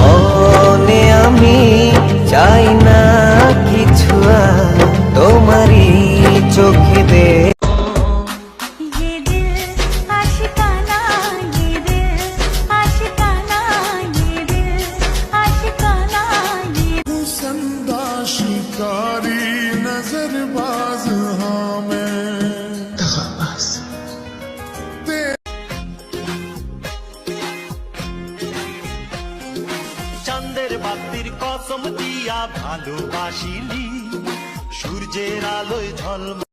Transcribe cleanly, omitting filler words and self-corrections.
জীবনে আমি চাই না কিছু আর তোমারই চোখে দে शिकारी नजरबाज हाँ मैं চাঁদের বাতির কসম দিয়া ভালোবাসিলি সূর্যের আলোয় ঝলমল